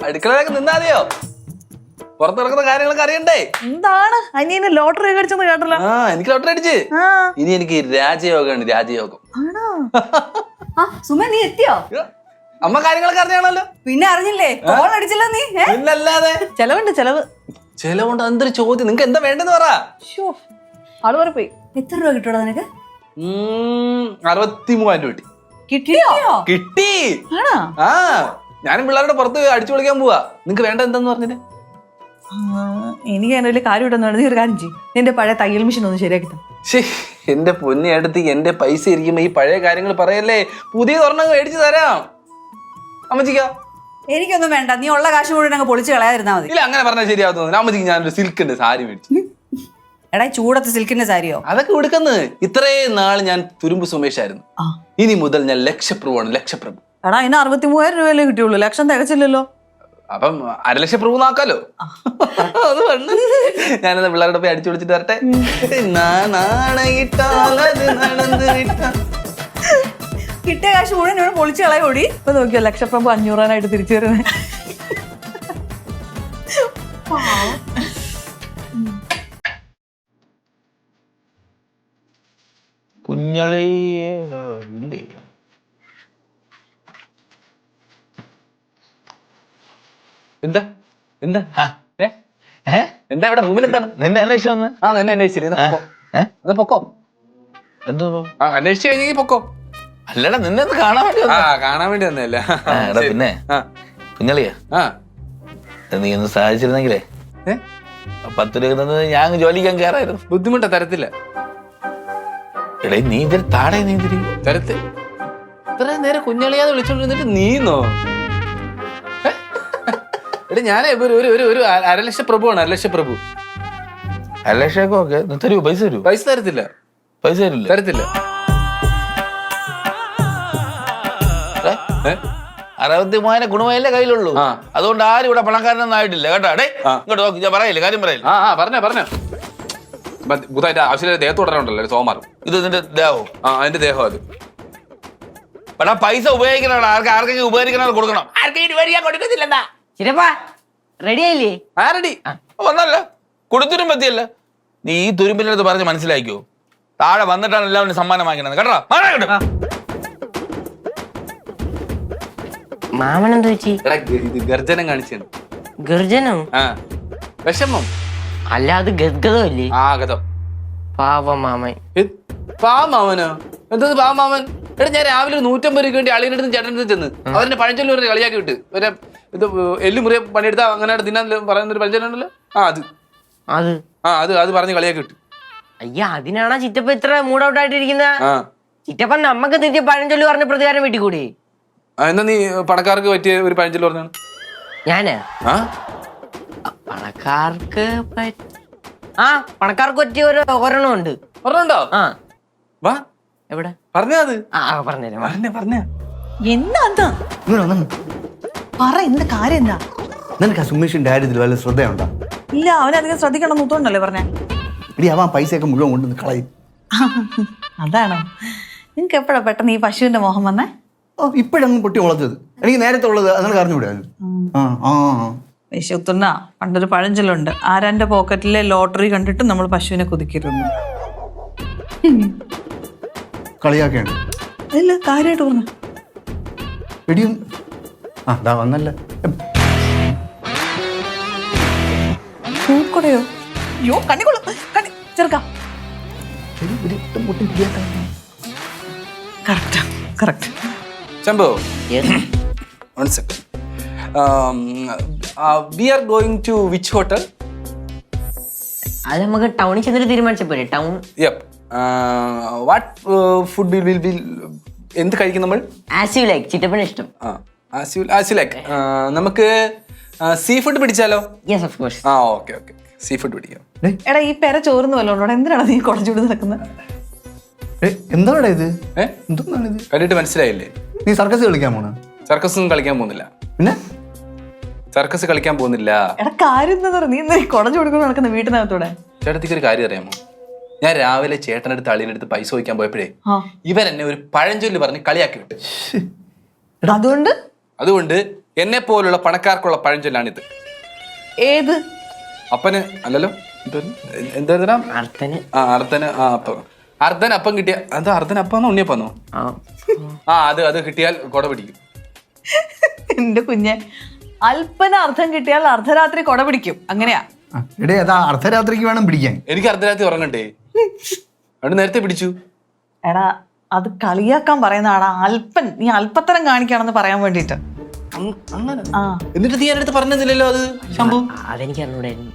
അടുക്കളയിലൊക്കെ നിന്നാതെയോ? പുറത്തിറക്കുന്ന കാര്യങ്ങളൊക്കെ അറിയണ്ടേ? എന്താണ് അനിയന് ലോട്ടറി അടിച്ചെന്ന് കേട്ടല്ലോ? ആ, എനിക്ക് ലോട്ടറി അടിച്ച്. ഇനി എനിക്ക് രാജയോഗമാണ്, രാജയോഗം. ആണോ? സുമ നീ എത്തിയോ? അമ്മ കാര്യങ്ങളൊക്കെ അറിഞ്ഞാണല്ലോ. പിന്നെ അറിഞ്ഞില്ലേ? ഫോൺ അടിച്ചല്ലോ നീ. പിന്നല്ലാതെ. ചെലവുണ്ട് ചെലവ്. ചെലവുണ്ട്. എന്തൊരു ചോദ്യം, നിങ്ങക്ക് എന്താ വേണ്ടെന്ന് പറ. ആള് വരെ പോയി. എത്ര രൂപ കിട്ടൂടാ നിനക്ക്? 63,000 രൂപ കിട്ടി. കിട്ടിയോ? കിട്ടി. ആണോ? ആ, ഞാനും പിള്ളേരുടെ പുറത്ത് അടിച്ചു പൊളിക്കാൻ പോവാ. നിങ്ങക്ക് വേണ്ട എന്താന്ന് പറഞ്ഞിട്ട്? എനിക്ക് അതിന് വലിയ കാര്യം ഇട്ടെന്ന് പറഞ്ഞ ഒരു കാര്യം ചെയ്യും. നിന്റെ പഴയ തയ്യൽ മെഷീൻ ഒന്ന് ശരിയാക്കി തന്നെ. എന്റെ പൊന്നി അടുത്ത് എന്റെ പൈസ ഇരിക്കുമ്പോ ഈ പഴയ കാര്യങ്ങൾ പറയല്ലേ. പുതിയ ഒരെണ്ണം മേടിച്ചു തരാം അമ്മച്ചിക്ക. എനിക്കൊന്നും വേണ്ട, നീ ഉള്ള കാശ് മുഴുവൻ അങ്ങ് പൊളിച്ച് കളയാതിരുന്നാ മതി. ഇല്ല, അങ്ങനെ പറഞ്ഞാൽ ശരിയാവുന്നു. അമ്മച്ചിക്ക് ഞാനൊരു സിൽക്കിന്റെ സാരി മേടിച്ചു. എടാ ചൂടത്ത് സിൽക്കിന്റെ സാരിയോ? അതൊക്കെ എടുക്കുന്നത്. ഇത്രയും നാൾ ഞാൻ തുരുമ്പ് സുമേഷായിരുന്നു. ഇനി മുതൽ ഞാൻ ലക്ഷപ്രഭുവാണ്, ലക്ഷപ്രഭു. എടാ അതിന് 63,000 രൂപയല്ലേ കിട്ടിയുള്ളൂ, ലക്ഷം തികച്ചില്ലല്ലോ. അപ്പം 1,00,000 പ്രഭു നോക്കാലോ. അത് വേണ്ട. ഞാനത് പിള്ളേരുടെ പോയി അടിച്ചു വിളിച്ചിട്ട് വരട്ടെ. കിട്ടിയ കാശ് മുഴുവൻ ഇവിടെ പൊളിച്ച് കളയോടി. ഇപ്പൊ നോക്കിയോ ലക്ഷപ്രഭു 500,000 തിരിച്ചു വരുന്നത്. കുഞ്ഞളിയേ എന്താ എന്താ എന്താ ഇവിടെ റൂമിൽ എന്താണ്? നിന്നെ അന്വേഷിച്ചു വന്ന്? ആ, നിന്നെ അന്വേഷിച്ചില്ല. പൊക്കോ. എന്തോ അന്വേഷിച്ച് കഴിഞ്ഞെങ്കിൽ പൊക്കോ. അല്ലടാ, നിന്നെ ഒന്ന് കാണാൻ വേണ്ടി ആ, കാണാൻ വേണ്ടി വന്നല്ല. പിന്നെ കുഞ്ഞളിയാ, നീ ഒന്ന് സഹായിച്ചിരുന്നെങ്കിലേ 10 രൂപ തന്നത് ഞാൻ ജോലിക്കാൻ കയറായിരുന്നു. ബുദ്ധിമുട്ടാ, തരത്തില്ല. എടേ നീ ഇതിൽ താടേ നീ ഇതിരി തരത്തിൽ ഇത്രയും നേരം കുഞ്ഞളിയാന്ന് വിളിച്ചോണ്ടിരുന്നിട്ട് നീന്നോ? എടാ ഞാനേ ഒരു 1,00,000 പ്രഭുവാണ്, 1,00,000 പ്രഭു. 1,00,000 ഒക്കെ തരൂ. പൈസ തരൂ. പൈസ തരത്തില്ല. പൈസ തരില്ല. തരത്തില്ല. 63,000 ഗുണമല്ലേ കയ്യിലുള്ളൂ. അതുകൊണ്ട് ആരും ഇവിടെ പണക്കാരനൊന്നും ആയിട്ടില്ല കേട്ടോ. ഡേ ഇങ്ങോട്ട് നോക്കി, ഞാൻ പറയില്ല, കാര്യം പറയില്ല. പറഞ്ഞോ. ബുധമായിട്ട് ആവശ്യമില്ല ദേഹത്ത് തുടരണുണ്ടല്ലോ സോമാറും. ഇത് നിന്റെ ദേഹവും? ആ, അതിന്റെ ദേഹം അത്. പക്ഷെ പൈസ ഉപയോഗിക്കണം, ആർക്കെങ്കിലും ഉപകരിക്കണം, കൊടുക്കണം. ആർക്കെങ്കിലും കൊടുക്കത്തില്ലെന്നാ. റെഡി ആയില്ലേ? ആരടി വന്നല്ല കൊടുത്തിരും പറ്റിയല്ല. നീ ഈ തുരുമ്പിന്റെ അടുത്ത് പറഞ്ഞ് മനസ്സിലാക്കിയോ? താഴെ വന്നിട്ടാണ് എല്ലാവരും സമ്മാനം വാങ്ങിക്കണത് കേട്ടോ. മാമൻ എന്താ വെച്ചി? ഗർജനം കാണിച്ചാണ്. ഗർജനം? വിഷമം അല്ല, അത് ഗദ്ഗതമല്ലേ? ഗതം. പാവം മാമൻ. പാവമാമനോ? എന്താ പാവമാമൻ? എടാ ഞാൻ രാവിലെ 150 രൂപയ്ക്ക് വേണ്ടി അളിയുടെ അടുത്ത് ചേട്ടൻ്റെ അടുത്ത് ചെന്ന് അവരുടെ പഴഞ്ചൊല്ലി പറഞ്ഞ് കളിയാക്കി വിട്ട്. ഇത് എല്ലുമുറിയെ പണിയെടുത്താ അങ്ങനെ തിന്നാൻ പറയുന്നൊരു പഴഞ്ചൊല്ലുണ്ടല്ലോ. അത് പറഞ്ഞ് കളിയാക്കി വിട്ടു. അയ്യ, അതിനാണോ ചിറ്റപ്പ ഇത്ര മൂഡ് ഔട്ട് ആയിട്ടിരിക്കുന്ന? ചിറ്റപ്പൻ നമ്മക്ക് തിരിച്ച് പഴഞ്ചൊല്ലി പറഞ്ഞ പ്രതികാരം വീട്ടിക്കൂടി. എന്നാ നീ പണക്കാർക്ക് പറ്റിയ ഒരു പഴഞ്ചൊല്ലി പറഞ്ഞാണ്. ഞാന് പണക്കാർക്ക് പറ്റിയ ഒരെണ്ണം ഉണ്ട്. പറഞ്ഞോ? വാ, എവിടെ പറഞ്ഞാ? അത് പറഞ്ഞ എന്താ പറ, എന്ത് കാര്യം എന്താ? നിനക്ക് ആ സുമേഷിന്റെ കാര്യത്തിൽ വല്ല ശ്രദ്ധയുണ്ടോ? ഇല്ല, അവനധികം ശ്രദ്ധിക്കണം നൂത്തോണ്ടല്ലേ പറഞ്ഞേ. ഇടി അവൻ പൈസയൊക്കെ മുഴുവൻ കൊണ്ടുവന്ന് കളയും. അതാണോ? നിങ്ങക്ക് എപ്പോഴാ പെട്ടെന്ന് ഈ പശുവിന്റെ മോഹം വന്നേ? ഇപ്പോഴങ്ങ് പൊട്ടി മുളച്ചത്. എനിക്ക് നേരത്തെ ഉള്ളത് നിനക്ക് അറിഞ്ഞുകൂടാ? വിശുത്തുന്ന പണ്ടൊരു പഴഞ്ചൊല്ലുണ്ട്, ആരാന്റെ പോക്കറ്റിലെ ലോട്ടറി കണ്ടിട്ട് നമ്മൾ പശുവിനെ കുതിക്കരുന്നു. കളിയാക്കേണ്ട. ഇല്ല, കാര്യമായിട്ട് പറഞ്ഞു. ഇടിയും അതാ വന്നല്ല. പൂക്കടയോ? അയ്യോ, കണ്ണിക്കൊള്ളും. ചെറുക്കാം. Correct. Shambhu, 1 second. We are going to which hotel? അത് നമുക്ക് ടൗണിൽ ചെന്നിട്ട് തീരുമാനിച്ച പോലെ. Town. Yep. What food will be? എന്ത് കഴിക്കും നമ്മൾ? As you like. ചിറ്റപ്പന് ഇഷ്ടം. As you like. നമുക്ക് സീ ഫുഡ് പിടിച്ചാലോ? Yes, of course. Okay. Seafood പിടിക്കാം. എടാ, ഈ പെര ചോർന്ന് വല്ലോണ്ടോ? എന്തിനാണ് നീ കുടച്ചുകൂടി നടക്കുന്നത്? എന്താണ് ഇത്? എന്താണ് ഇത്? കണ്ടിട്ട് മനസ്സിലായില്ലേ? നീ സർക്കസ് കളിക്കാൻ പോണ? സർക്കസ് കളിക്കാൻ പോകുന്നില്ല. പിന്നെ സർക്കസ് കളിക്കാൻ പോകുന്നില്ല. എടാ, കാര്യം എന്താ പറയുക? നീ എന്താ കുടച്ചു കൊടുക്കുന്ന നടക്കുന്ന വീട്ടിനകത്തൂടെ? ചേട്ടത്തിക്ക് ഒരു കാര്യം അറിയാമോ? ഞാൻ രാവിലെ ചേട്ടനടുത്ത് അളിയനടുത്ത് പൈസ ചോദിക്കാൻ പോയപ്പോഴേ ഇവരെന്നെ ഒരു പഴഞ്ചൊല്ല് പറഞ്ഞ് കളിയാക്കി വിട്ട്. അതുകൊണ്ട് എന്നെ പോലുള്ള പണക്കാർക്കുള്ള പഴഞ്ചൊല്ലാണിത്. ഏത്? അപ്പന് അല്ലല്ലോ, എന്താ അർത്ഥന് അർദ്ധന് അർദ്ധൻ അപ്പം കിട്ടിയ എന്താ അർദ്ധൻ അപ്പാന്നോ ഉണ്ണിയപ്പാന്നോ? അത് കിട്ടിയാൽ കൊട പിടിക്കും. എന്റെ കുഞ്ഞെ, അല്പന അർത്ഥം കിട്ടിയാൽ അർദ്ധരാത്രി കൊട പിടിക്കും, അങ്ങനെയാ. എടേ അതാ അർദ്ധരാത്രിക്ക് വേണം പിടിക്കാൻ. എനിക്ക് അർദ്ധരാത്രി ഉറങ്ങണ്ടേ? അവിടെ നേരത്തെ പിടിച്ചു. എടാ അത് കളിയാക്കാൻ പറയുന്നതാടാ. അല്പൻ, നീ അല്പത്തരം കാണിക്കാണെന്ന് പറയാൻ വേണ്ടിട്ട്. ആ എന്നിട്ട് നീ എൻ്റെ അടുത്ത് പറഞ്ഞില്ലല്ലോ അത് ശംഭു. അതെനിക്ക് അറിഞ്ഞൂടായിരുന്നു.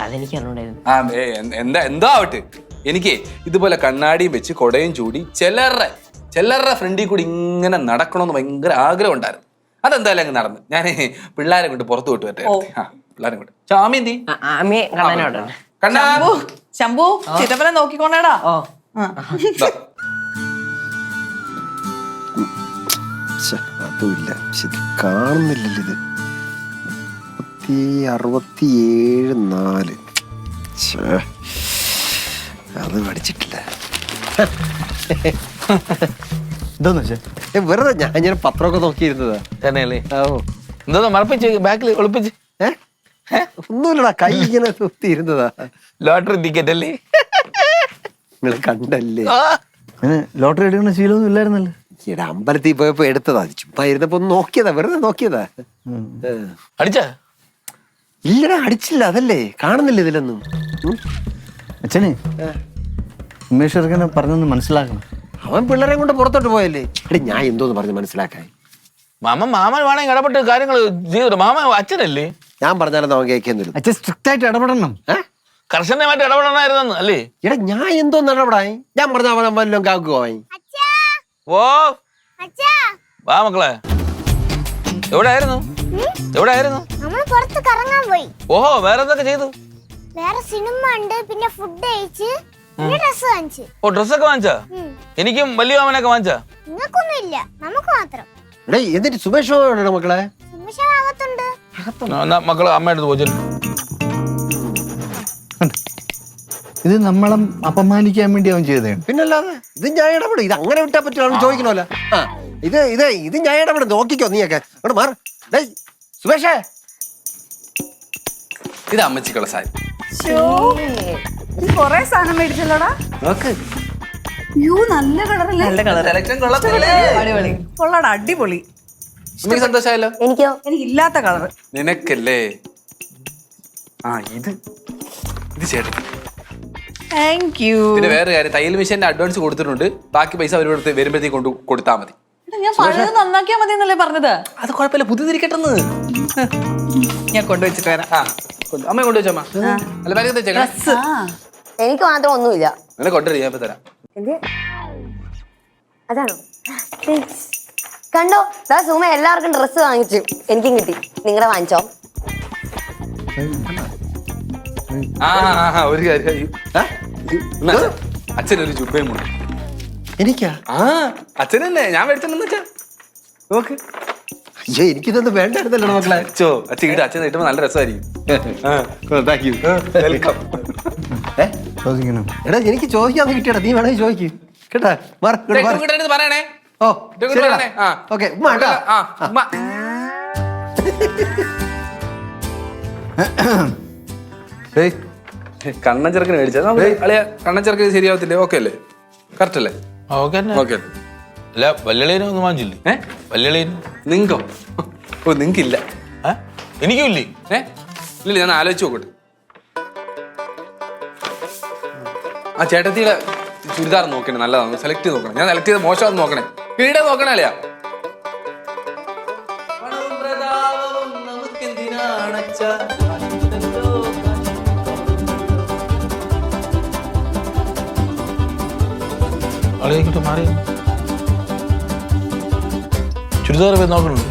അതെനിക്ക് അറിഞ്ഞൂടായിരുന്നു. എന്തോ ആവട്ടെ, എനിക്ക് ഇതുപോലെ കണ്ണാടിയും വെച്ച് കൊടയും ചൂടി ചിലരുടെ ഫ്രണ്ടിൽ കൂടി ഇങ്ങനെ നടക്കണമെന്ന് ഭയങ്കര ആഗ്രഹം ഉണ്ടായിരുന്നു. അതെന്തായാലും അങ്ങ് നടന്നു. ഞാൻ പിള്ളേരെ കൊണ്ട് പുറത്തു വിട്ടു പറ്റേ. പിള്ളേരെ കൊണ്ട് ചാമി എന്തി കണ്ണാ ശംഭു ചിറ്റപ്പനെ നോക്കിക്കൊണ്ടേടാ. അതുമില്ല, കാണുന്നില്ലല്ലോ. ഇത് 67 അത് പഠിച്ചിട്ടില്ല. എന്താന്ന് വെച്ചാ വെറുതെ ഞാൻ ഇങ്ങനെ പത്രമൊക്കെ നോക്കിയിരുന്നതാ. തന്നെയല്ലേ? എന്താ മറപ്പിച്ച് ബാക്കിൽ ഒളിപ്പിച്ച്? ഒന്നുമില്ലടാ, കൈ ഇങ്ങനെ കുത്തിയിരുന്നതാ. ലോട്ടറി ടിക്കറ്റ് അല്ലേ? നിങ്ങൾ കണ്ടല്ലേ? ലോട്ടറി എടുക്കുന്ന ശീലമൊന്നും ഇല്ലായിരുന്നല്ലോ. ഈടെ അമ്പലത്തിൽ പോയപ്പോ എടുത്തതാ. ചുമ്മാ ഇരുന്നപ്പോ ഒന്ന് നോക്കിയതാ, വെറുതെ നോക്കിയതാ. അടിച്ചാ? ഇല്ലടാ, അടിച്ചില്ല. അതല്ലേ കാണുന്നില്ല ഇതിലൊന്നും. അച്ഛനെ ഉമേഷ് ചെറുക്കനെ പറഞ്ഞൊന്ന് മനസ്സിലാക്കണം. അവൻ പിള്ളേരെ കൊണ്ട് പുറത്തോട്ട് പോയല്ലേ. എടി ഞാൻ എന്തോന്ന് പറഞ്ഞ് മനസ്സിലാക്കാൻ. മാമൻ വേണമെങ്കിൽ ഇടപെട്ട് കാര്യങ്ങൾ ചെയ്തു. മാമൻ അച്ഛനല്ലേ? ഞാൻ പറഞ്ഞാലും അവൻ കേൾക്കുന്നില്ല. അച്ഛൻ സ്ട്രിക്റ്റ് ആയിട്ട് ഇടപെടണം. കർശനമായിട്ട് ഇടപെടണമായിരുന്നു അല്ലേ? എടാ ഞാൻ എന്തോന്ന് ഇടപെടായി? ഞാൻ പറഞ്ഞ അവൻ വല്ലതും കാക്കുവായി. ഓ വാ മക്കളെ, എവിടെയായിരുന്നു? നമ്മൾ പുറത്ത് കറങ്ങാൻ പോയി. ഓഹോ, വേറെ എന്തൊക്കെ ചെയ്തു? വേറെ സിനിമ ഉണ്ട്, പിന്നെ ഫുഡ് കഴിച്ച്, പിന്നെ ഡ്രസ് വാങ്ങിച്ചു. ഓ, ഡ്രസ്സൊക്കെ വാങ്ങിച്ചാ? എനിക്കും വലിയ മാമനൊക്കെ വാങ്ങിച്ചാ? നിങ്ങൾക്കൊന്നും ഇല്ല, നമുക്ക് മാത്രം. എടേ എന്നിട്ട് സുമേഷ് മക്കളെ സുമേഷ് അകത്തുണ്ട്. മക്കള് അമ്മയുടെ അടുത്ത് പോയി. ഇത് നമ്മളെ അപമാനിക്കാൻ വേണ്ടി അവൻ ചെയ്തതാണ്. പിന്നല്ലാതെ ഇത് ഞാൻ ഇടപെടും. ഇത് അങ്ങനെ വിട്ടാ പറ്റുമോ ചോദിക്കണമല്ലോ. ഇത് ഞാൻ ഇടപെടും. നോക്കിക്കോ നീയൊക്കെ അങ്ങോട്ട് മാറും. സുമേഷേ, ഇത് അമ്മച്ചിക്കുള്ള സാരി. കൊറേ സാധനം മേടിച്ചല്ലോടാ. നോക്ക്, നല്ല കളറല്ലേ? നല്ല കളർ, അടിപൊളി, കൊള്ളാടാ, അടിപൊളി. എനിക്ക് സന്തോഷമായല്ലോ. എനിക്കോ? എനിക്കില്ലാത്ത കളർ. നിനക്കല്ലേ? ഇത് ചേട്ടൻ. Thank you. പിന്നെ വേറെ കാര്യം, തയ്യൽ മെഷീന്റെ അഡ്വാൻസ് കൊടുത്തിട്ടുണ്ട്. ബാക്കി പൈസ അവരോട് വരുമ്പോഴത്തേക്ക് കൊടുത്താൽ മതി. ഞാൻ പഴയത് നന്നാക്കിയാ മതി എന്നല്ലേ പറഞ്ഞത്? അത് കുഴപ്പമില്ല, പുതിയതിരിക്കട്ടെന്ന്. ഞാൻ കൊണ്ടുവച്ചിട്ട് വരാം. അമ്മ കൊണ്ടുവച്ചമ്മ. അല്ല ബാഗ് തെച്ചേക്കണം. എനിക്ക് മാത്രം ഒന്നുമില്ല. നിന്നെ കൊണ്ടുവരും, ഞാൻ ഇപ്പൊ തരാം. അതാണോ? കണ്ടോ, സുമ എല്ലാവർക്കും ഡ്രസ്സ് വാങ്ങിച്ചു, എനിക്കും കിട്ടി. നിങ്ങളുടെ വാങ്ങിച്ചോ? ഒരു കാര്യം, അച്ഛനൊരു ജുബയും മുണ്ട്. എനിക്കാ? അച്ഛനല്ലേ ഞാൻ മേടിച്ചെന്ന് വെച്ചാ നോക്ക്. അയ്യോ, എനിക്കിതൊന്നും വേണ്ടായിരുന്നല്ലോ മക്കളെ. അച്ഛൻ ഇട്ട് അച്ഛൻ കിട്ടുമ്പോ നല്ല രസമായിരിക്കും. വെൽക്കം. ചോദിക്കണം. എടാ എനിക്ക് ചോദിക്കാന്ന് കിട്ടിയടാ, നീ വേണമെങ്കിൽ ചോദിക്കും കേട്ടാ. പറയണേ. ഓ ഓക്കെ. കണ്ണൻ ചെറുക്കന് മേടിച്ചാ അളിയ. കണ്ണൻ ചെറുക്കന് ശരിയാവത്തില്ലേ? ഓക്കെ അല്ലേ? കറക്റ്റ് അല്ലേ? ഓക്കെ. അല്ല, വല്യളീനും ഒന്നും വാങ്ങിച്ചില്ലേ? വല്യളീനും നിങ്ങോ? ഓ, നിങ്ങക്കില്ല. എനിക്കും ഇല്ലേ? ഇല്ല, ഞാൻ ആലോചിച്ച് നോക്കട്ടെ. ആ ചേട്ടത്തിയുടെ ചുരിദാർ നോക്കണേ, നല്ലതാണ്. സെലക്ട് ചെയ്ത് നോക്കണം. ഞാൻ സെലക്ട് ചെയ്ത് മോശമാണെന്ന് നോക്കണേ. വീടെ നോക്കണേ അല്ലയാ. മാറി ചുരിദാർ പോയി നോക്കണുണ്ട്.